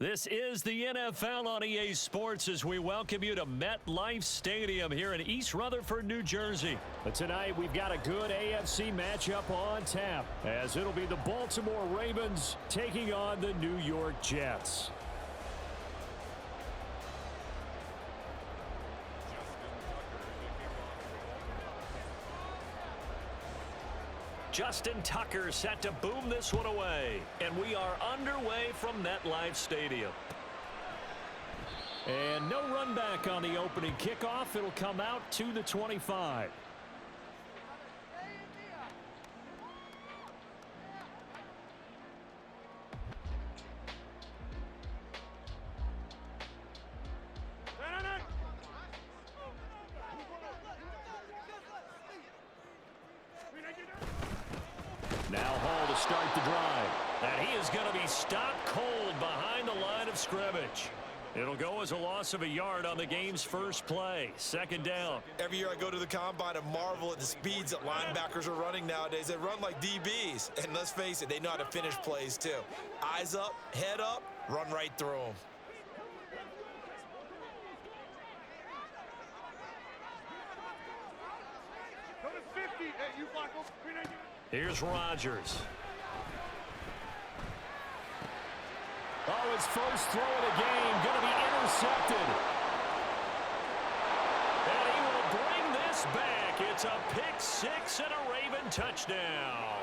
This is the NFL on EA Sports as we welcome you to MetLife Stadium here in East Rutherford, New Jersey. But tonight we've got a good AFC matchup on tap as it'll be the Baltimore Ravens taking on the New York Jets. Justin Tucker set to boom this one away. And we are underway from MetLife Stadium. And no run back on the opening kickoff. It'll come out to the 25. Now Hall to start the drive. And he is going to be stopped cold behind the line of scrimmage. It'll go as a loss of a yard on the game's first play. Second down. Every year I go to the combine and marvel at the speeds that linebackers are running nowadays. They run like DBs. And let's face it, they know how to finish plays too. Eyes up, head up, run right through them. Here's Rodgers. Oh, his first throw of the game going to be intercepted. And he will bring this back. It's a pick six and a Raven touchdown.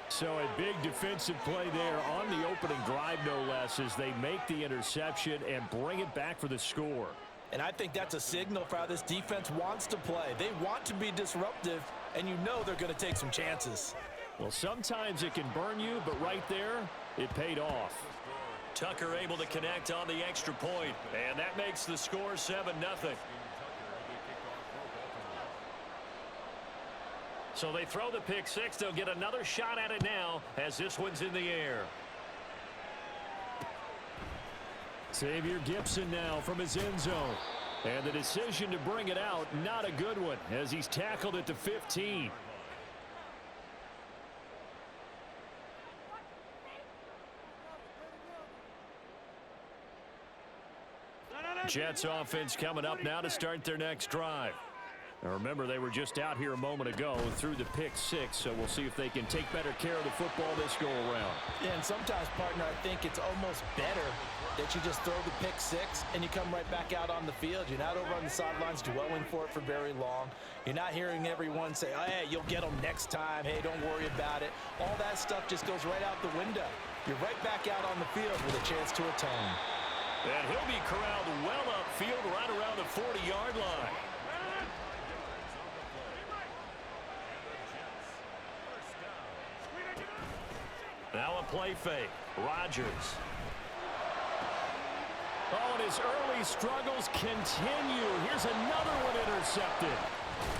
So a big defensive play there on the opening drive, no less, as they make the interception and bring it back for the score. And I think that's a signal for how this defense wants to play. They want to be disruptive, and you know they're going to take some chances. Well, sometimes it can burn you, but right there, it paid off. Tucker able to connect on the extra point, and that makes the score 7-0. So they throw the pick six. They'll get another shot at it now as this one's in the air. Xavier Gipson now from his end zone. And the decision to bring it out, not a good one, as he's tackled at the 15. Jets offense coming up now to start their next drive. Now remember, they were just out here a moment ago through the pick six, so we'll see if they can take better care of the football this go-around. Yeah, and sometimes, partner, I think it's almost better that you just throw the pick six and you come right back out on the field. You're not over on the sidelines dwelling for it for very long. You're not hearing everyone say, oh, hey, you'll get them next time. Hey, don't worry about it. All that stuff just goes right out the window. You're right back out on the field with a chance to atone. And he'll be corralled well upfield right around the 40-yard line. Now a play fake. Rodgers. Oh, and his early struggles continue. Here's another one intercepted.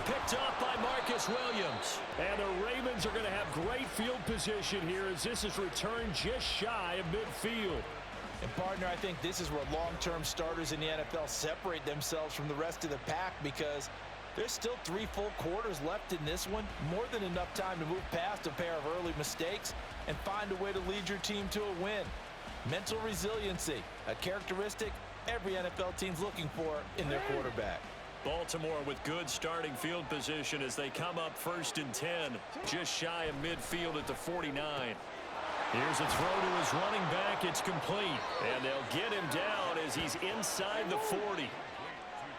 Picked off by Marcus Williams. And the Ravens are going to have great field position here as this is returned just shy of midfield. And, partner, I think this is where long-term starters in the NFL separate themselves from the rest of the pack because there's still 3 full quarters left in this one. More than enough time to move past a pair of early mistakes and find a way to lead your team to a win. Mental resiliency, a characteristic every NFL team's looking for in their quarterback. Baltimore with good starting field position as they come up 1st and 10, just shy of midfield at the 49. Here's a throw to his running back. It's complete. And they'll get him down as he's inside the 40.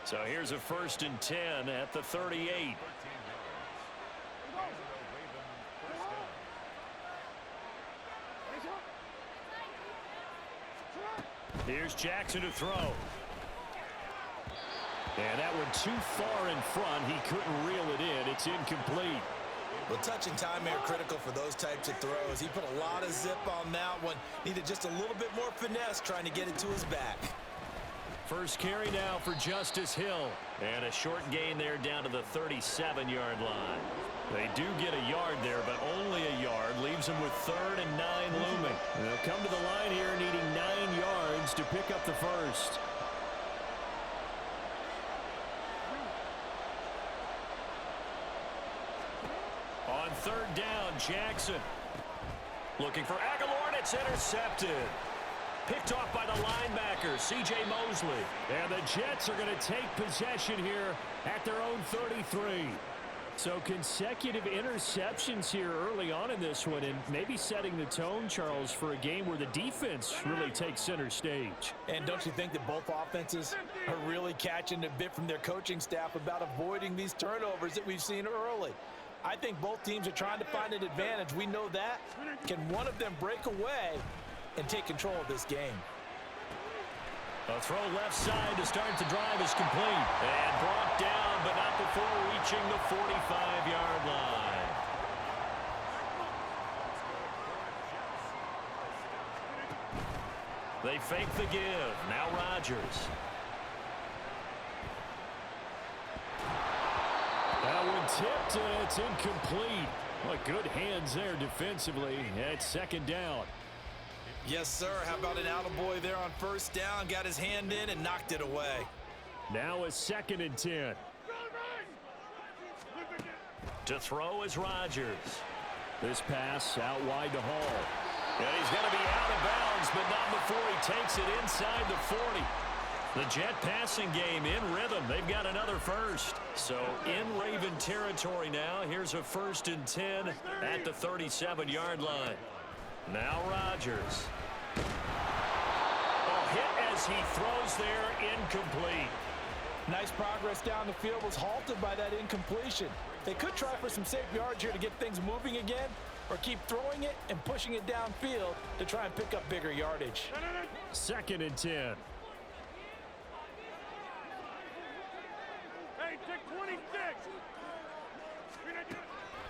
So here's a 1st and 10 at the 38. Here's Jackson to throw. And that one too far in front. He couldn't reel it in. It's incomplete. Well, touch and time are critical for those types of throws. He put a lot of zip on that one. Needed just a little bit more finesse trying to get it to his back. First carry now for Justice Hill. And a short gain there down to the 37-yard line. They do get a yard there, but only a yard. Leaves them with 3rd and 9 looming. They'll come to the line here needing 9 yards to pick up the first. On 3rd down, Jackson. Looking for Aguilar, and it's intercepted. Picked off by the linebacker, C.J. Mosley. And the Jets are going to take possession here at their own 33. So consecutive interceptions here early on in this one, and maybe setting the tone, Charles, for a game where the defense really takes center stage. And don't you think that both offenses are really catching a bit from their coaching staff about avoiding these turnovers that we've seen early? I think both teams are trying to find an advantage. We know that. Can one of them break away and take control of this game? A throw left side to start the drive is complete. And brought down, but not before reaching the 45-yard line. They fake the give. Now Rodgers. That one tipped, and it's incomplete. Well, good hands there defensively. It's second down. Yes, sir. How about an attaboy there on first down? Got his hand in and knocked it away. Now a 2nd and 10. To throw is Rodgers. This pass out wide to Hall. And he's going to be out of bounds, but not before he takes it inside the 40. The Jet passing game in rhythm. They've got another first. So in Raven territory now. Here's a 1st and 10 at the 37-yard line. Now Rodgers. Oh, hit as he throws there, incomplete. Nice progress down the field, was halted by that incompletion. They could try for some safe yards here to get things moving again, or keep throwing it and pushing it downfield to try and pick up bigger yardage. 2nd and 10. Hey, take 26.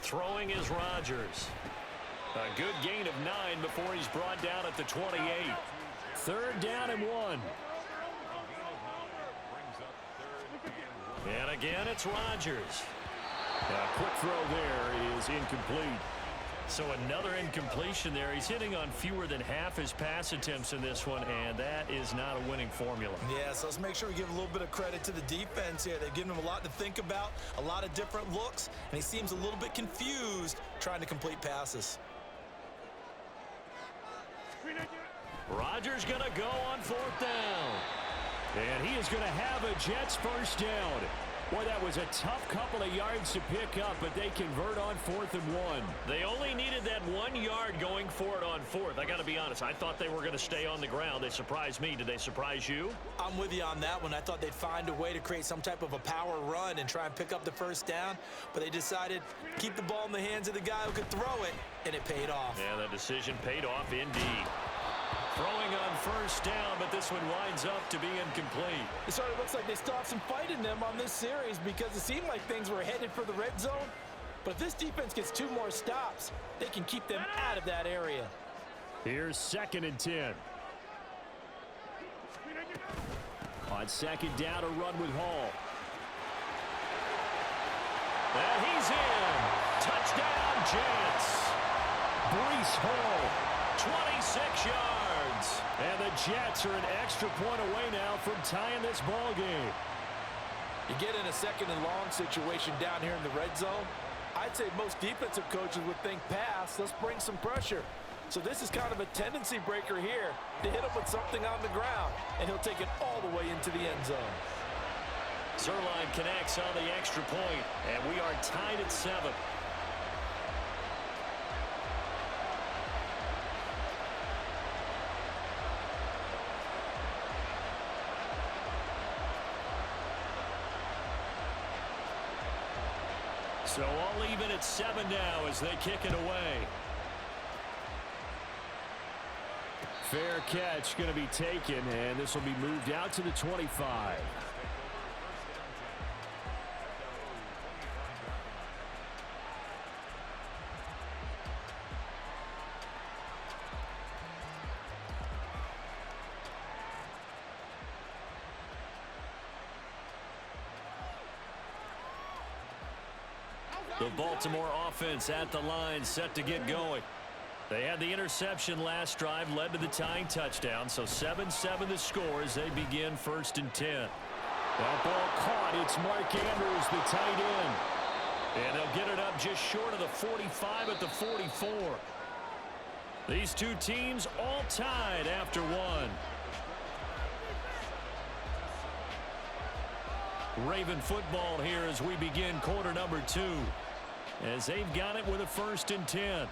Throwing is Rodgers. A good gain of 9 before he's brought down at the 28. 3rd down and 1. And again, it's Rodgers. A quick throw there is incomplete. So another incompletion there. He's hitting on fewer than half his pass attempts in this one, and that is not a winning formula. Yeah, so let's make sure we give a little bit of credit to the defense here. They've given him a lot to think about, a lot of different looks, and he seems a little bit confused trying to complete passes. Rodgers going to go on 4th down. And he is going to have a Jets first down. Boy, that was a tough couple of yards to pick up, but they convert on 4th and 1. They only needed that 1 yard going for it on 4th. I got to be honest. I thought they were going to stay on the ground. They surprised me. Did they surprise you? I'm with you on that one. I thought they'd find a way to create some type of a power run and try and pick up the first down, but they decided to keep the ball in the hands of the guy who could throw it, and it paid off. Yeah, that decision paid off indeed. Throwing on first down, but this one winds up to be incomplete. It sort of looks like they still have some fight in them on this series because it seemed like things were headed for the red zone. But if this defense gets 2 more stops, they can keep them out of that area. Here's 2nd and 10. On 2nd down, a run with Hall. And he's in. Touchdown, Jets. Breece Hall. 26 yards. And the Jets are an extra point away now from tying this ball game. You get in a 2nd and long situation down here in the red zone, I'd say most defensive coaches would think pass, let's bring some pressure. So this is kind of a tendency breaker here to hit him with something on the ground, and he'll take it all the way into the end zone. Zerline connects on the extra point, and we are tied at 7. So all even at 7 now as they kick it away. Fair catch going to be taken, and this will be moved out to the 25. The Baltimore offense at the line, set to get going. They had the interception last drive, led to the tying touchdown, so 7-7 the score as they begin 1st and 10. That ball caught. It's Mark Andrews, the tight end. And they'll get it up just short of the 45 at the 44. These two teams all tied after one. Raven football here as we begin quarter number 2. As they've got it with a 1st and 10.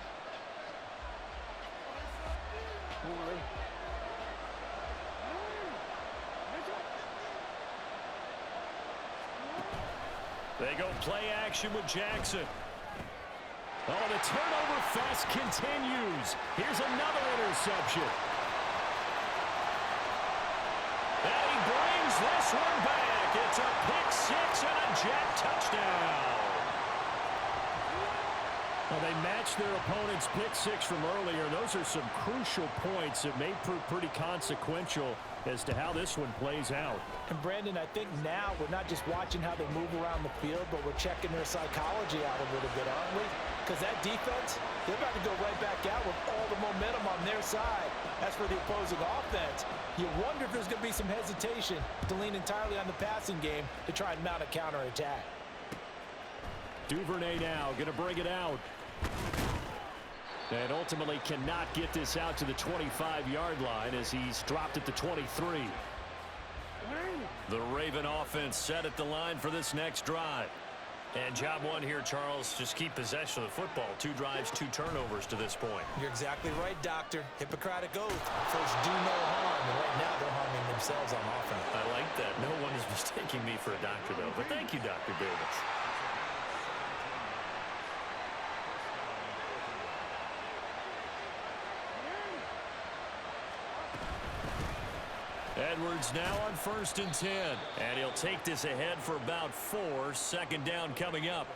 They go play action with Jackson. Oh, the turnover fest continues. Here's another interception. And he brings this one back. It's a pick-6 and a Jet touchdown. Well, they matched their opponent's pick-6 from earlier. Those are some crucial points that may prove pretty consequential as to how this one plays out. And Brandon, I think now we're not just watching how they move around the field, but we're checking their psychology out a little bit, aren't we? Because that defense, they're about to go right back out with all the momentum on their side. As for the opposing offense, you wonder if there's going to be some hesitation to lean entirely on the passing game to try and mount a counterattack. Duvernay now going to bring it out. And ultimately cannot get this out to the 25-yard line as he's dropped at the 23. The Raven offense set at the line for this next drive. And job one here, Charles, just keep possession of the football. 2 drives, 2 turnovers to this point. You're exactly right, Doctor. Hippocratic oath. First, do no harm. And right now, they're harming themselves on offense. I like that. No one is mistaking me for a doctor, though. But thank you, Dr. Davis. Edwards now on 1st and 10. And he'll take this ahead for about 4. 2nd down coming up.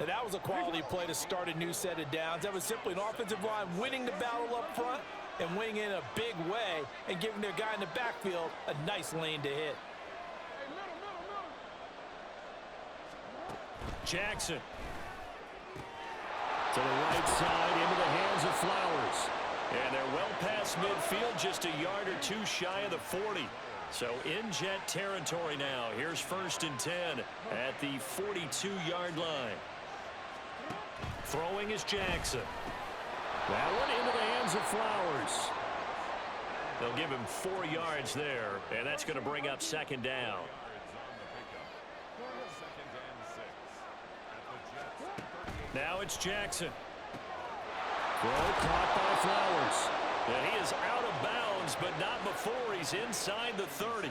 Now, that was a quality play to start a new set of downs. That was simply an offensive line winning the battle up front and winning in a big way and giving their guy in the backfield a nice lane to hit. Jackson. To the right side, into the hands of Flowers. And they're well past midfield, just a yard or 2 shy of the 40. So in Jet territory now. Here's 1st and 10 at the 42-yard line. Throwing is Jackson. That one into the hands of Flowers. They'll give him 4 yards there, and that's going to bring up 2nd down. Now it's Jackson. Throw caught by Flowers. And he is out of bounds, but not before he's inside the 30.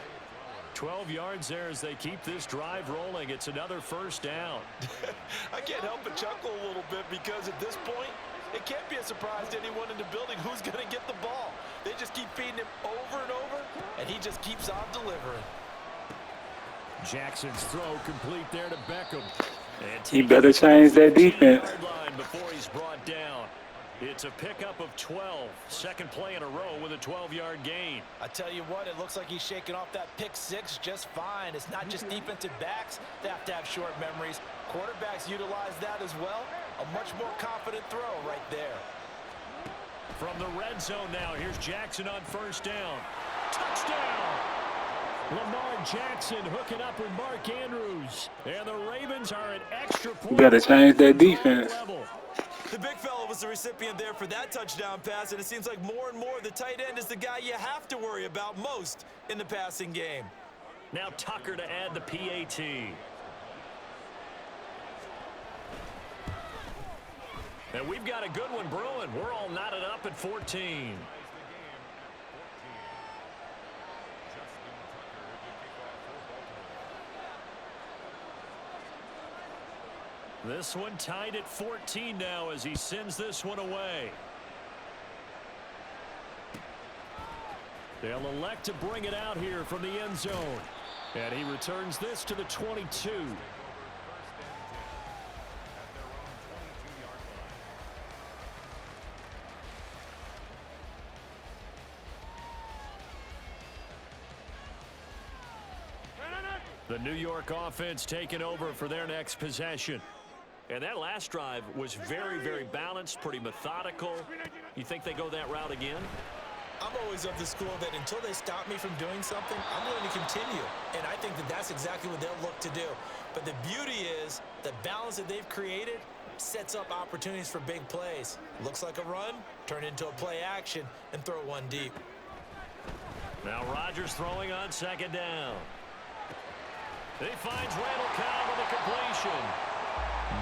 12 yards there as they keep this drive rolling. It's another 1st down. I can't help but chuckle a little bit because at this point, it can't be a surprise to anyone in the building who's going to get the ball. They just keep feeding him over and over, and he just keeps on delivering. Jackson's throw complete there to Beckham. He better change that defense. Before he's brought down. It's a pickup of 12. 2nd play in a row with a 12-yard gain. I tell you what, it looks like he's shaking off that pick-6 just fine. It's not just defensive backs that have to have short memories. Quarterbacks utilize that as well. A much more confident throw right there. From the red zone now, here's Jackson on 1st down. Touchdown! Lamar Jackson hooking up with Mark Andrews. And the Ravens are an extra point. You better change that defense. The big fella was the recipient there for that touchdown pass, and it seems like more and more the tight end is the guy you have to worry about most in the passing game. Now Tucker to add the PAT. And we've got a good one brewing. We're all knotted up at 14. This one tied at 14 now as he sends this one away. They'll elect to bring it out here from the end zone. And he returns this to the 22. The New York offense taking over for their next possession. And that last drive was very, very balanced, pretty methodical. You think they go that route again? I'm always of the school that until they stop me from doing something, I'm going to continue. And I think that that's exactly what they'll look to do. But the beauty is the balance that they've created sets up opportunities for big plays. Looks like a run, turn into a play action, and throw one deep. Now Rodgers throwing on second down. He finds Randall Cobb with a completion.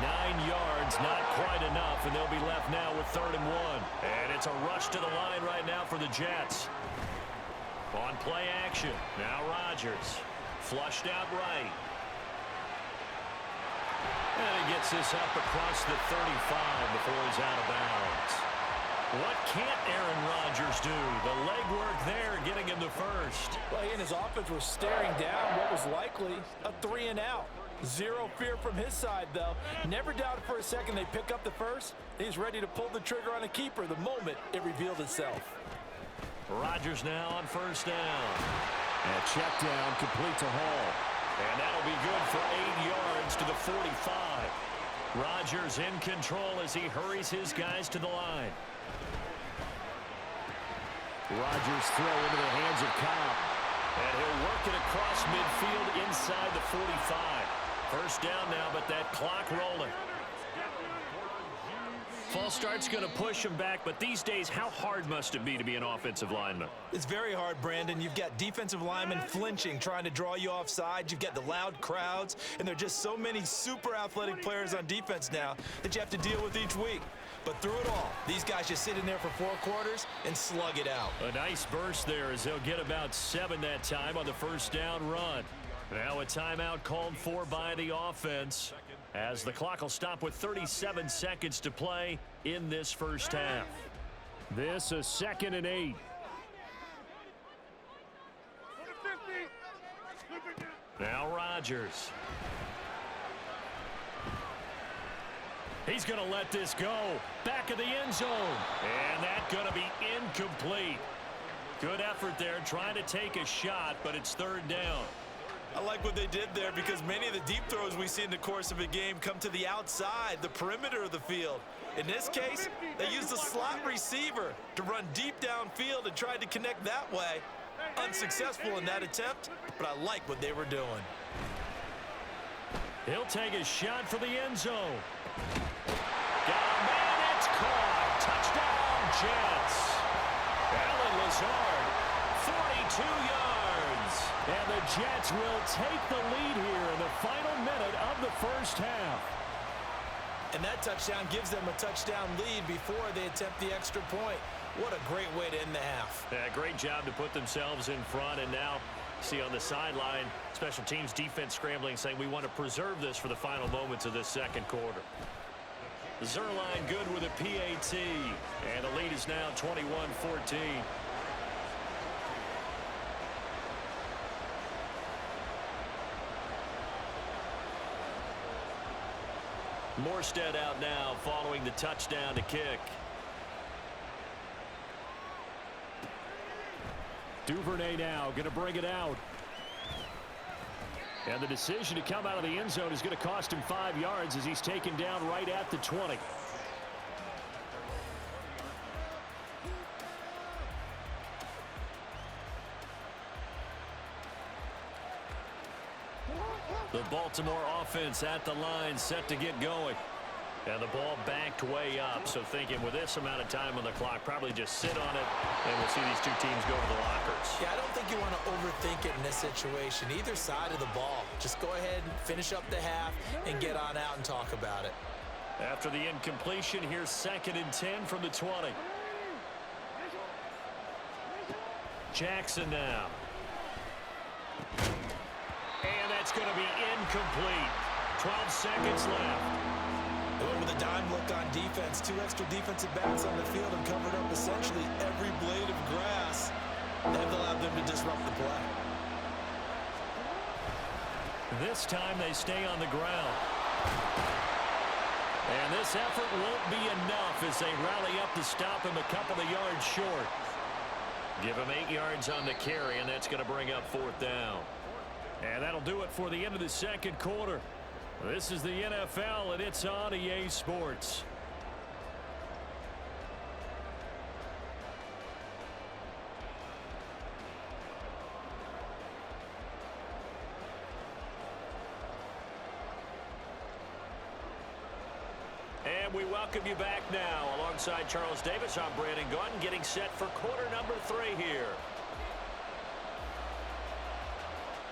9 yards, not quite enough, and they'll be left now with 3rd and 1. And it's a rush to the line right now for the Jets. On play action, now Rodgers. Flushed out right. And he gets this up across the 35 before he's out of bounds. What can't Aaron Rodgers do? The legwork there getting him the first. Well, he and his offense were staring down what was likely a 3-and-out. Zero fear from his side, though. Never doubted for a second they pick up the first. He's ready to pull the trigger on a keeper the moment it revealed itself. Rodgers now on 1st down. And a check down complete to Hall. And that'll be good for 8 yards to the 45. Rodgers in control as he hurries his guys to the line. Rodgers throw into the hands of Cobb. And he'll work it across midfield inside the 45. 1st down now, but that clock rolling. False start's going to push him back, but these days, how hard must it be to be an offensive lineman? It's very hard, Brandon. You've got defensive linemen flinching, trying to draw you off sides. You've got the loud crowds, and there are just so many super athletic players on defense now that you have to deal with each week. But through it all, these guys just sit in there for 4 quarters and slug it out. A nice burst there as they'll get about 7 that time on the 1st down run. Now a timeout called for by the offense as the clock will stop with 37 seconds to play in this 1st half. This a 2nd and 8. Now Rodgers. He's going to let this go. Back of the end zone. And that's going to be incomplete. Good effort there trying to take a shot, but it's 3rd down. I like what they did there because many of the deep throws we see in the course of a game come to the outside, the perimeter of the field. In this case, they used the slot receiver to run deep downfield and tried to connect that way. Unsuccessful in that attempt, but I like what they were doing. He'll take a shot for the end zone. Got a man, it's caught. Touchdown, Jets. Alan Lazard, 42 yards. And the Jets will take the lead here in the final minute of the 1st half. And that touchdown gives them a touchdown lead before they attempt the extra point. What a great way to end the half. Yeah, great job to put themselves in front, and now see on the sideline, special teams defense scrambling, saying we want to preserve this for the final moments of this 2nd quarter. Zerline good with a PAT, and the lead is now 21-14. Morstead out now following the touchdown to kick. Duvernay now going to bring it out. And the decision to come out of the end zone is going to cost him 5 yards as he's taken down right at the 20. The Baltimore offense at the line, set to get going. And the ball backed way up, so thinking with this amount of time on the clock, probably just sit on it, and we'll see these two teams go to the lockers. Yeah, I don't think you want to overthink it in this situation, either side of the ball. Just go ahead and finish up the half and get on out and talk about it. After the incompletion, here's 2nd and 10 from the 20. Jackson now. And that's going to be incomplete. 12 seconds left. They went with a dime look on defense. 2 extra defensive backs on the field and covered up essentially every blade of grass. That allowed them to disrupt the play. This time they stay on the ground. And this effort won't be enough as they rally up to stop him a couple of yards short. Give him 8 yards on the carry, and that's going to bring up 4th down. And that'll do it for the end of the 2nd quarter. This is the NFL, and it's on EA Sports. And we welcome you back now. Alongside Charles Davis, I'm Brandon Gunn, getting set for quarter number 3 here.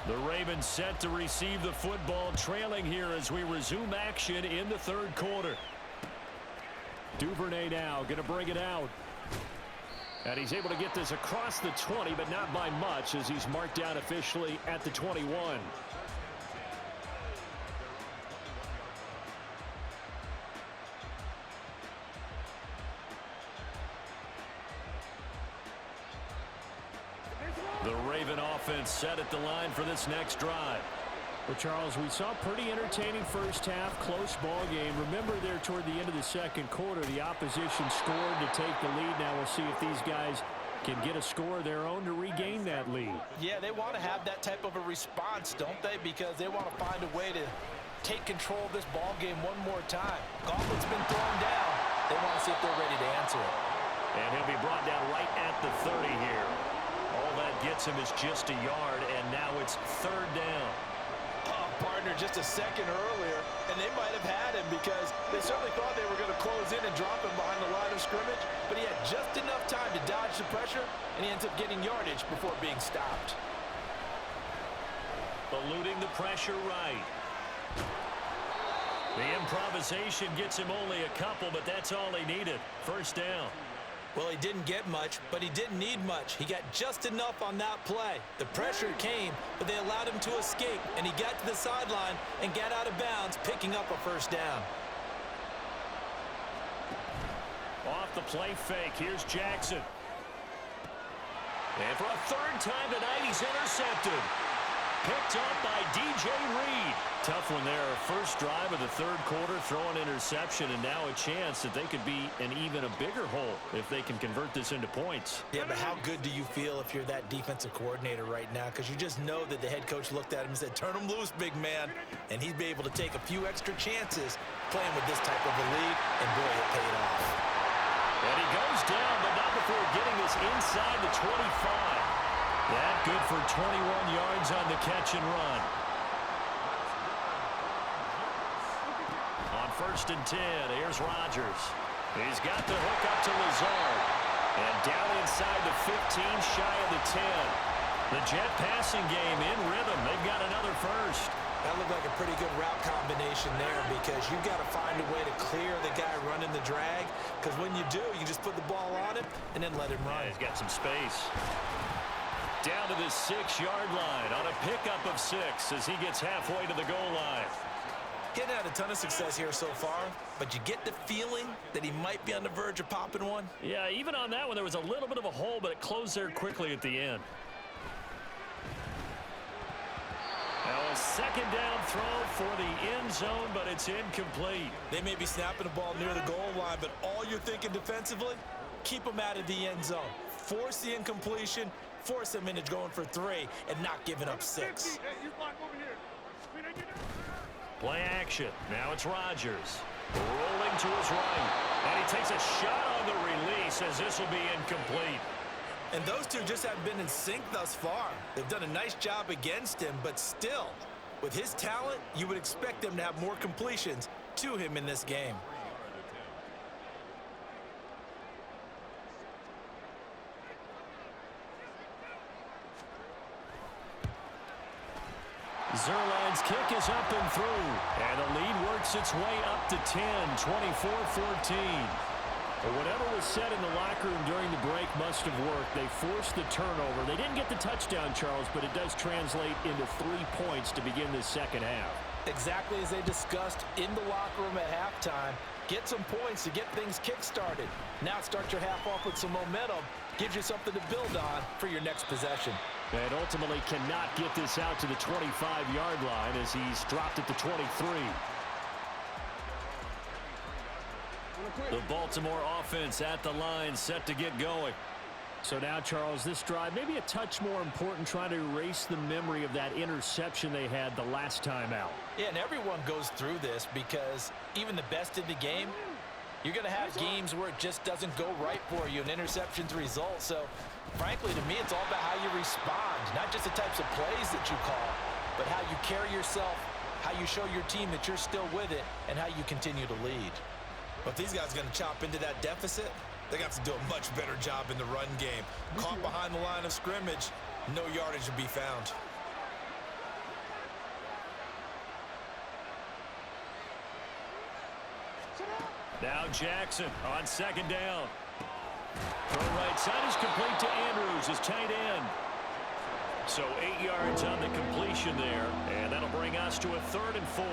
The Ravens set to receive the football, trailing here as we resume action in the third quarter. Duvernay now going to bring it out. And he's able to get this across the 20, but not by much, as he's marked down officially at the 21. The Raven offense set at the line for this next drive. Well, Charles, we saw a pretty entertaining first half, close ball game. Remember there toward the end of the second quarter, the opposition scored to take the lead. Now we'll see if these guys can get a score of their own to regain that lead. Yeah, they want to have that type of a response, don't they? Because they want to find a way to take control of this ball game one more time. Gauntlet's been thrown down. They want to see if they're ready to answer it. And he'll be brought down right at the 30 here. All that gets him is just a yard, and now it's third down. Partner just a second earlier, and they might have had him because they certainly thought they were going to close in and drop him behind the line of scrimmage, but he had just enough time to dodge the pressure, and he ends up getting yardage before being stopped. Eluding the pressure right. The improvisation gets him only a couple, but that's all he needed. First down. Well, he didn't get much, but he didn't need much. He got just enough on that play. The pressure came, but they allowed him to escape, and he got to the sideline and got out of bounds, picking up a first down. Off the play fake, here's Jackson. And for a third time tonight, he's intercepted. Picked up by DJ Reed. Tough one there. First drive of the third quarter, throwing interception, and now a chance that they could be in even a bigger hole if they can convert this into points. Yeah, but how good do you feel if you're that defensive coordinator right now? Because you just know that the head coach looked at him and said, turn him loose, big man. And he'd be able to take a few extra chances playing with this type of a lead, and boy, it paid off. And he goes down, but not before getting this inside the 25. That good for 21 yards on the catch and run. On 1st and 10, here's Rodgers. He's got the hook up to Lazard. And down inside the 15, shy of the 10. The Jet passing game in rhythm. They've got another first. That looked like a pretty good route combination there, because you've got to find a way to clear the guy running the drag. Because when you do, you just put the ball on him and then let him run. Yeah, he's got some space. Down to the 6-yard line on a pickup of 6 as he gets halfway to the goal line. Getting had a ton of success here so far, but you get the feeling that he might be on the verge of popping one. Yeah, even on that one, there was a little bit of a hole, but it closed there quickly at the end. Now a second down throw for the end zone, but it's incomplete. They may be snapping the ball near the goal line, but all you're thinking defensively, keep them out of the end zone. Force the incompletion, force them into going for 3, and not giving up 6. Play action. Now it's Rodgers. Rolling to his right. And he takes a shot on the release as this will be incomplete. And those two just haven't been in sync thus far. They've done a nice job against him, but still, with his talent, you would expect them to have more completions to him in this game. Zerline's kick is up and through. And the lead works its way up to 10, 24-14. But whatever was said in the locker room during the break must have worked. They forced the turnover. They didn't get the touchdown, Charles, but it does translate into 3 points to begin this second half. Exactly as they discussed in the locker room at halftime. Get some points to get things kick-started. Now start your half off with some momentum. Gives you something to build on for your next possession. And ultimately cannot get this out to the 25-yard line as he's dropped it to 23. The Baltimore offense at the line, set to get going. So now, Charles, this drive maybe a touch more important, trying to erase the memory of that interception they had the last time out. Yeah, and everyone goes through this because even the best in the game, you're going to have games where it just doesn't go right for you, and interceptions result. So, frankly, to me, it's all about how you respond, not just the types of plays that you call, but how you carry yourself, how you show your team that you're still with it, and how you continue to lead. But if these guys are going to chop into that deficit, they got to do a much better job in the run game. Caught behind the line of scrimmage, no yardage to be found. Now Jackson on second down. Throw right side is complete to Andrews, his tight end. So 8 yards on the completion there, and that'll bring us to a 3rd and 4.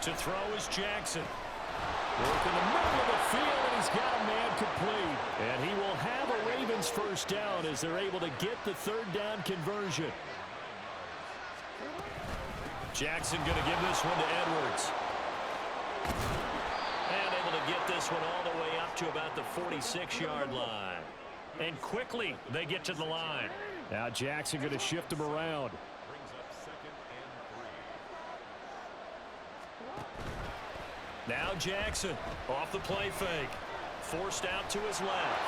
To throw is Jackson. Work in the middle of the field, and he's got a man complete. And he will have a Ravens first down as they're able to get the 3rd down conversion. Jackson going to give this one to Edwards. And able to get this one all the way up to about the 46-yard line. And quickly they get to the line. Now Jackson going to shift him around. Now Jackson off the play fake. Forced out to his left.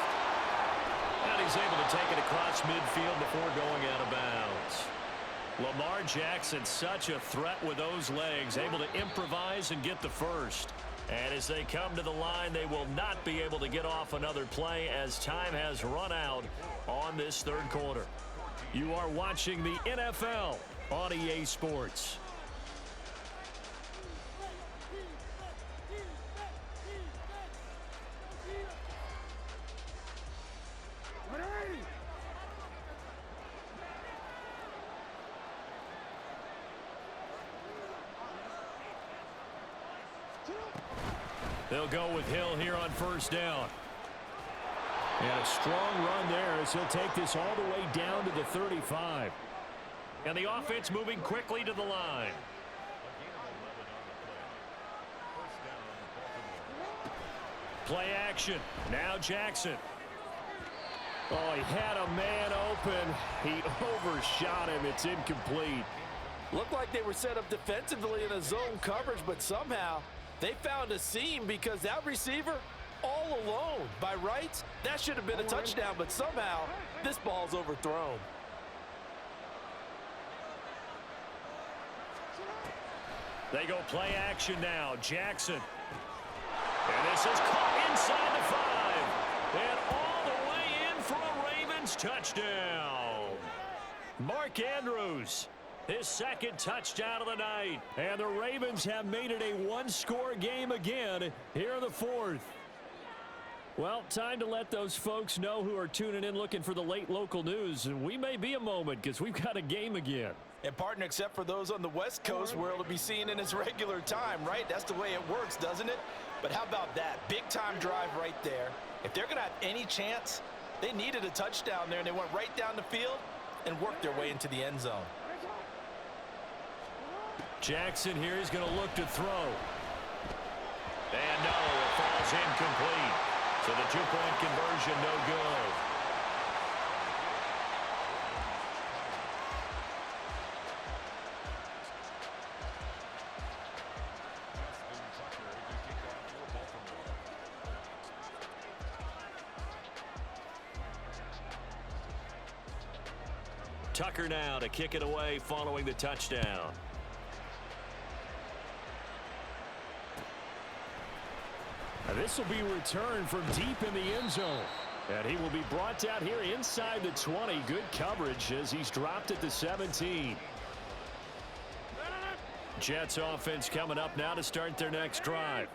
And he's able to take it across midfield before going out of bounds. Lamar Jackson, such a threat with those legs, able to improvise and get the first. And as they come to the line, they will not be able to get off another play as time has run out on this 3rd quarter. You are watching the NFL on EA Sports. They'll go with Hill here on first down. And a strong run there as he'll take this all the way down to the 35. And the offense moving quickly to the line. Play action. Now Jackson. Oh, he had a man open. He overshot him. It's incomplete. Looked like they were set up defensively in a zone coverage, but somehow they found a seam because that receiver all alone. By rights, that should have been a touchdown, but somehow this ball's overthrown. They go play action now. Jackson. And this is caught inside the 5. And all the way in for a Ravens touchdown. Mark Andrews, his 2nd touchdown of the night. And the Ravens have made it a 1-score game again here in the 4th. Well, time to let those folks know who are tuning in looking for the late local news. And we may be a moment because we've got a game again. And partner, except for those on the West Coast where it'll be seen in its regular time, right? That's the way it works, doesn't it? But how about that? Big-time drive right there. If they're going to have any chance, they needed a touchdown there, and they went right down the field and worked their way into the end zone. Jackson here is going to look to throw. And no, it falls incomplete. So the 2-point conversion no good. Tucker now to kick it away following the touchdown. Now this will be returned from deep in the end zone. And he will be brought down here inside the 20. Good coverage as he's dropped at the 17. Jets offense coming up now to start their next drive.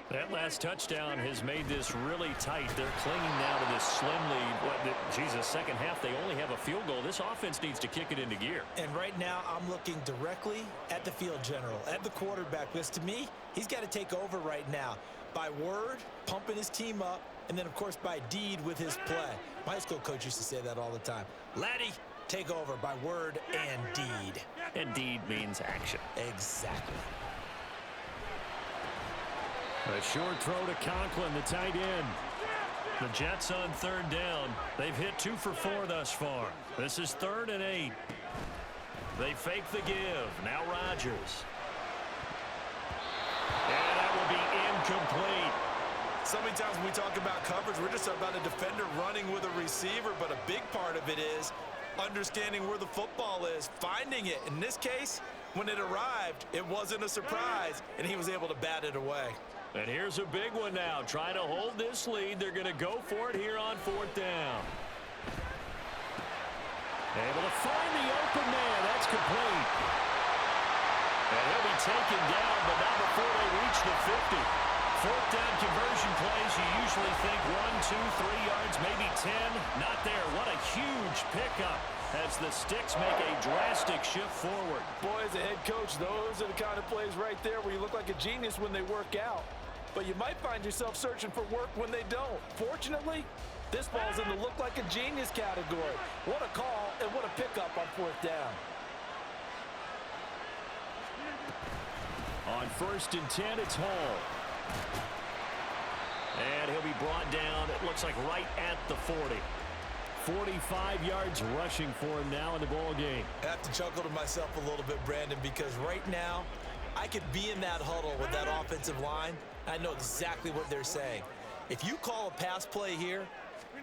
That last touchdown has made this really tight. They're clinging now to this slim lead. Second half, they only have a field goal. This offense needs to kick it into gear. And right now, I'm looking directly at the field general, at the quarterback. Because to me, he's got to take over right now. By word, pumping his team up, and then, of course, by deed with his play. My high school coach used to say that all the time. Laddie, take over by word and deed. And deed means action. Exactly. A short throw to Conklin, the tight end. The Jets on 3rd down. They've hit 2 for 4 thus far. This is 3rd and 8. They fake the give. Now Rodgers. And that will be incomplete. So many times when we talk about coverage, we're just about a defender running with a receiver, but a big part of it is understanding where the football is, finding it. In this case, when it arrived, it wasn't a surprise, and he was able to bat it away. And here's a big one now. Trying to hold this lead. They're going to go for it here on 4th down. Able to find the open man. That's complete. And he'll be taken down, but not before they reach the 50. 4th down conversion plays, you usually think 1, 2, 3 yards, maybe 10. Not there. What a huge pickup as the Sticks make a drastic shift forward. Boy, as a head coach, those are the kind of plays right there where you look like a genius when they work out. But you might find yourself searching for work when they don't. Fortunately, this ball's in the look like a genius category. What a call and what a pickup on 4th down. On 1st and 10, it's Hall. And he'll be brought down, it looks like right at the 40. 45 yards rushing for him now in the ball game. I have to chuckle to myself a little bit, Brandon, because right now I could be in that huddle with that offensive line. I know exactly what they're saying. If you call a pass play here,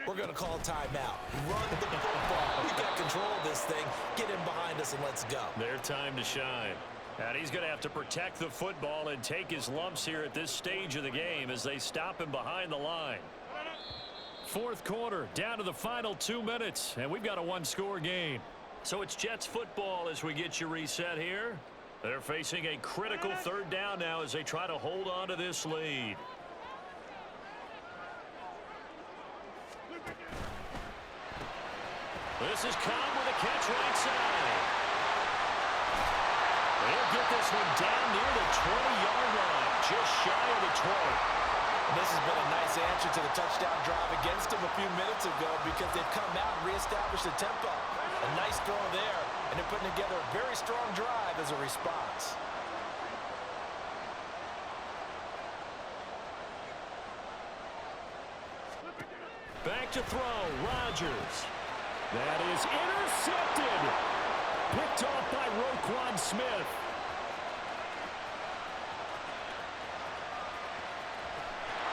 we're going to call a timeout. Run the football. We got control of this thing. Get in behind us and let's go. Their time to shine. And he's going to have to protect the football and take his lumps here at this stage of the game as they stop him behind the line. 4th quarter, down to the final 2 minutes, and we've got a 1-score game. So it's Jets football as we get you reset here. They're facing a critical 3rd down now as they try to hold on to this lead. This is Cobb with a catch right side. They'll get this one down near the 20-yard line, just shy of the 20. This has been a nice answer to the touchdown drive against them a few minutes ago because they've come out and reestablished the tempo. A nice throw there, and they're putting together a very strong drive as a response. Back to throw, Rodgers. That is intercepted. Picked off by Roquan Smith.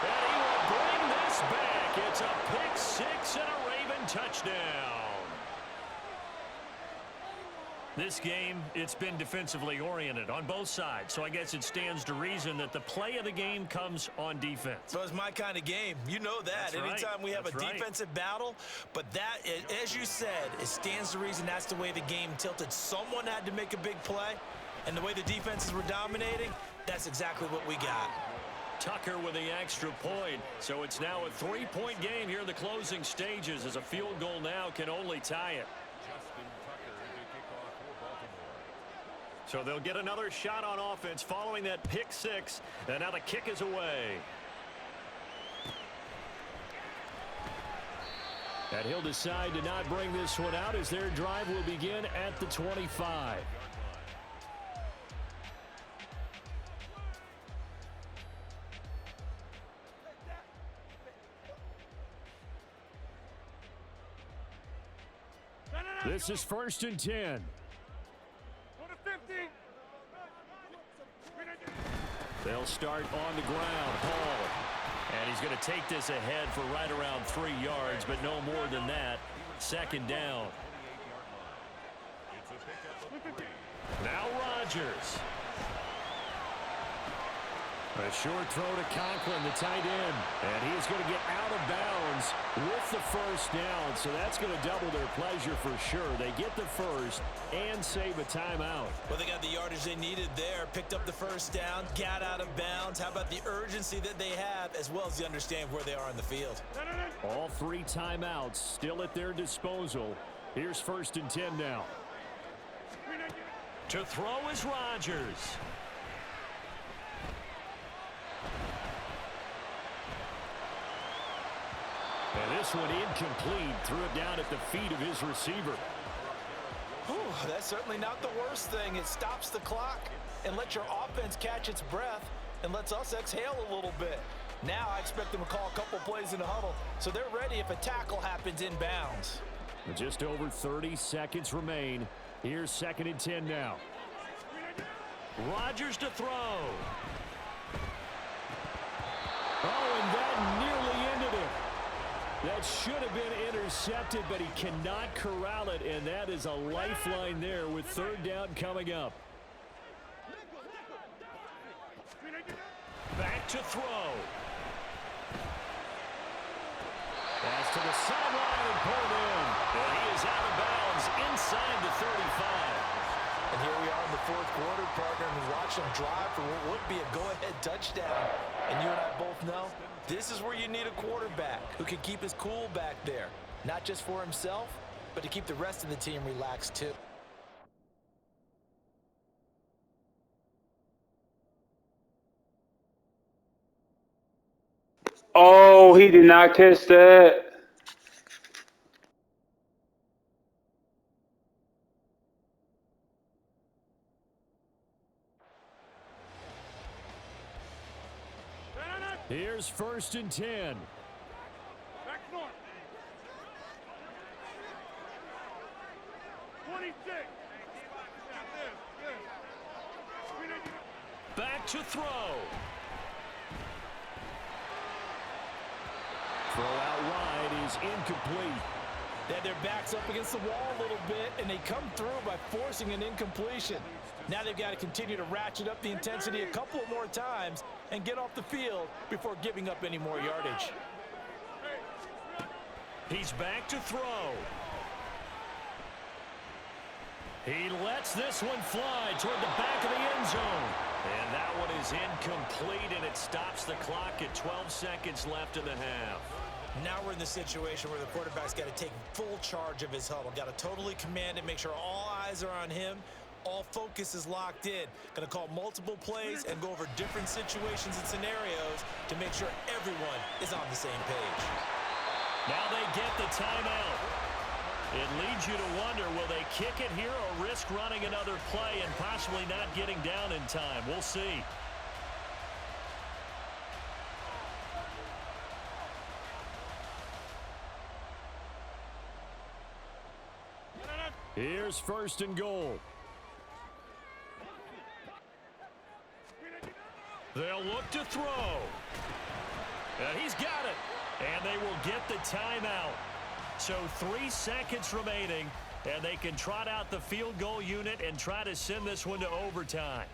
And he will bring this back. It's a pick 6 and a Raven touchdown. This game, it's been defensively oriented on both sides, so I guess it stands to reason that the play of the game comes on defense. So it's my kind of game. You know that. That's right. Anytime we have a defensive battle, but that, as you said, it stands to reason that's the way the game tilted. Someone had to make a big play, and the way the defenses were dominating, that's exactly what we got. Tucker with the extra point, so it's now a 3-point game here in the closing stages as a field goal now can only tie it. So they'll get another shot on offense following that pick 6, and now the kick is away. And he'll decide to not bring this one out as their drive will begin at the 25. This is 1st and 10. They'll start on the ground. Hall. And he's going to take this ahead for right around 3 yards, but no more than that. 2nd down. Now Rodgers. A short throw to Conklin, the tight end. And he's going to get out of bounds with the 1st down. So that's going to double their pleasure for sure. They get the 1st and save a timeout. Well, they got the yardage they needed there. Picked up the 1st down, got out of bounds. How about the urgency that they have as well as they understand where they are on the field? All 3 timeouts still at their disposal. Here's 1st and 10 now. To throw is Rodgers. And this one incomplete. Threw it down at the feet of his receiver. Whew, that's certainly not the worst thing. It stops the clock and lets your offense catch its breath and lets us exhale a little bit. Now I expect them to call a couple plays in the huddle so they're ready if a tackle happens inbounds. Just over 30 seconds remain. Here's 2nd and 10 now. Rodgers to throw. Oh, and that nearly ended it. That should have been intercepted, but he cannot corral it, and that is a lifeline there with 3rd down coming up. Back to throw. Pass to the sideline and pulled in. And he is out of bounds inside the 35. And here we are in the fourth quarter, partner, and watch them drive for what would be a go-ahead touchdown. And you and I both know this is where you need a quarterback who can keep his cool back there. Not just for himself, but to keep the rest of the team relaxed too. Oh, he did not catch that. Here's 1st and 10. Back north. 26. Back to throw. Throw out wide is incomplete. They had their backs up against the wall a little bit, and they come through by forcing an incompletion. Now they've got to continue to ratchet up the intensity a couple more times and get off the field before giving up any more yardage. He's back to throw. He lets this one fly toward the back of the end zone. And that one is incomplete, and it stops the clock at 12 seconds left in the half. Now we're in the situation where the quarterback's got to take full charge of his huddle. Got to totally command it, make sure all eyes are on him. All focus is locked in. Going to call multiple plays and go over different situations and scenarios to make sure everyone is on the same page. Now they get the timeout. It leads you to wonder, will they kick it here or risk running another play and possibly not getting down in time? We'll see. Here's 1st and goal. They'll look to throw. And he's got it. And they will get the timeout. So 3 seconds remaining, and they can trot out the field goal unit and try to send this one to overtime.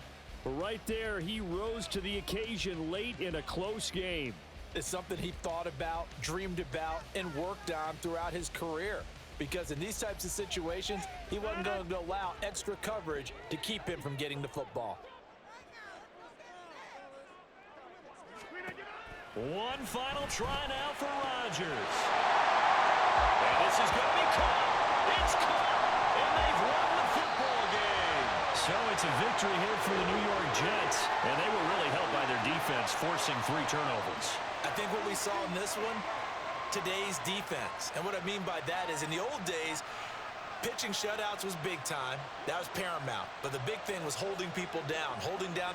Right there, he rose to the occasion late in a close game. It's something he thought about, dreamed about, and worked on throughout his career. Because in these types of situations, he wasn't going to allow extra coverage to keep him from getting the football. One final try now for Rodgers. And this is going to be caught. It's caught. And they've won the football game. So it's a victory here for the New York Jets. And they were really helped by their defense, forcing 3 turnovers. I think what we saw in this one, today's defense. And what I mean by that is in the old days, pitching shutouts was big time. That was paramount. But the big thing was holding people down, holding down